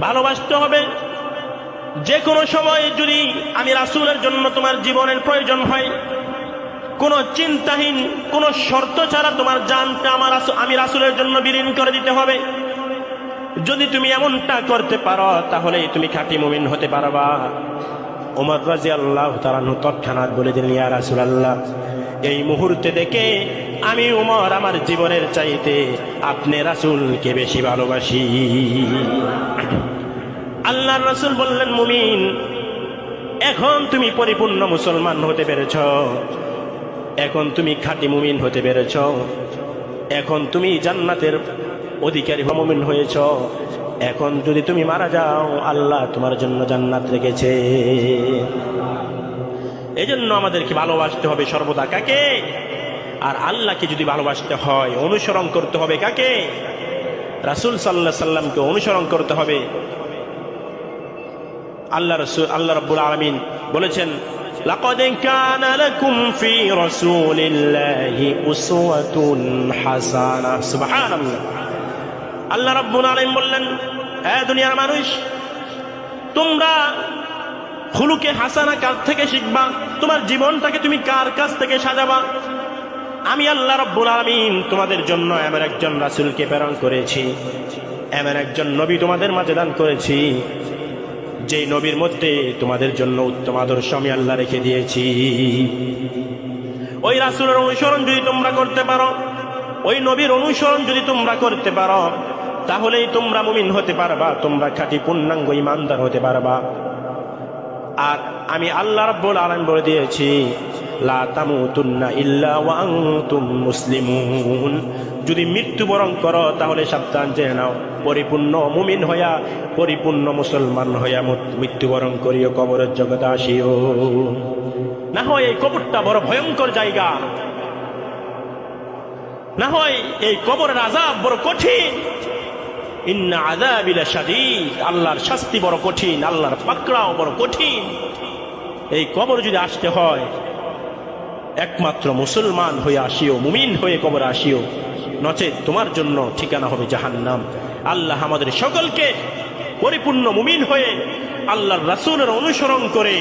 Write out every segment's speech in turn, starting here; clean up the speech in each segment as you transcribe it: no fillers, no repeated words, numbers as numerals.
ভালোবাসতে হবে। যে কোনো সময় যদি আমি রাসূলের জন্য তোমার জীবনের প্রয়োজন হয়, কোনো চিন্তাহীন কোনো শর্ত ছাড়া তোমার জানটা আমি রাসূলের জন্য বিলীন করে দিতে হবে। যদি তুমি এমনটা করতে পারো তাহলে তুমি খাঁটি মুমিন হতে পারবা। ওমর রাদিয়াল্লাহু তাআলা তৎক্ষণাৎ বলে দিলেন, ইয়া রাসূলুল্লাহ, এই মুহূর্তে দেখে আমি ওমর আমার জীবনের চাইতে আপনি রাসূলকে বেশি ভালোবাসি। আল্লাহর রাসূল বললেন, মুমিন, এখন তুমি পরিপূর্ণ মুসলমান হতে পেরেছ, এখন তুমি খাঁটি মুমিন হতে পেরেছ, এখন তুমি জান্নাতের অধিকারী মুমিন হয়েছ। এখন যদি তুমি মারা যাও আল্লাহ তোমার জন্য জান্নাত রেখেছে। এজন্য আমাদেরকে ভালোবাসতে হবে সর্বদা কাকে? আর আল্লাহকে যদি ভালোবাসতে হয় অনুসরণ করতে হবে কাকে? রাসূল সাল্লাল্লাহু আলাইহি সাল্লামকে অনুসরণ করতে হবে। আল্লাহ রাব্বুল আলামিন বলেছেন, লাকাদ কানা লাকুম ফি রাসূলিল্লাহি উসওয়াতুন হাসানাহ। সুবহানাল্লাহ। আল্লাহ রাব্বুল আলামিন বললেন, হে দুনিয়ার মানুষ, তোমরা খুলুকে হাসানা কার থেকে শিখবা? তোমার জীবনটাকে তুমি কার কাছ থেকে সাজাবা? আমি আল্লাহ রাব্বুল আলামিন তোমাদের জন্য এমন একজন রাসূলকে প্রেরণ করেছি, এমন একজন নবী তোমাদের মাঝে দান করেছি, যে নবীর মধ্যে তোমাদের জন্য উত্তম আদর্শ আমি আল্লাহ রেখে দিয়েছি। ওই রাসূলের অনুসরণ যদি তোমরা করতে পারো, ওই নবীর অনুসরণ যদি তোমরা করতে পারো, তাহলেই তোমরা মুমিন হতে পারবা, তোমরা খাঁটি পূর্ণাঙ্গ ঈমানদার হতে পারবা। আর আমি আল্লাহ রাব্বুল আলামিন বলে দিয়েছি, লা তামুতুন্না ইল্লা ওয়া আনতুম মুসলিমুন। যদি মৃত্যুবরণ করো তাহলে সাবধান জেনে নাও, পরিপূর্ণ মুমিন হইয়া পরিপূর্ণ মুসলমান হইয়া মৃত্যুবরণ করিও, কবরের জগতে আসিও। না হয় এই কবরটা বড় ভয়ঙ্কর জায়গা, না হয় এই কবরের আযাব বড় কঠিন। ইন্না আযাবি লাশাদীদ, আল্লাহর শাস্তি বড় কঠিন, আল্লাহর পাকড়াও বড় কঠিন। এই কবর যদি আসতে হয় একমাত্র মুসলমান হয়ে আসিও, মুমিন হয়ে কবর আসিও, নচেত তোমার জন্য ঠিকানা হবে জাহান্নাম। আল্লাহ আমাদের সকলকে পরিপূর্ণ মুমিন হয়ে আল্লাহর রাসূলের অনুসরণ করে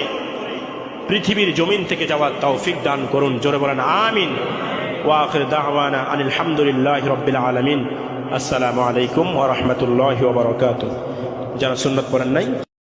পৃথিবীর জমিন থেকে যাওয়ার তৌফিক দান করুন। জোরে বলেন আমিন। ওয়া আখির দাওয়ানা আনিল হামদুলিল্লাহি রাব্বিল আলামিন। আসসালামু আলাইকুম ওয়া রাহমাতুল্লাহি ওয়া বারাকাতুহু। যারা সুন্নাত পড়েন নাই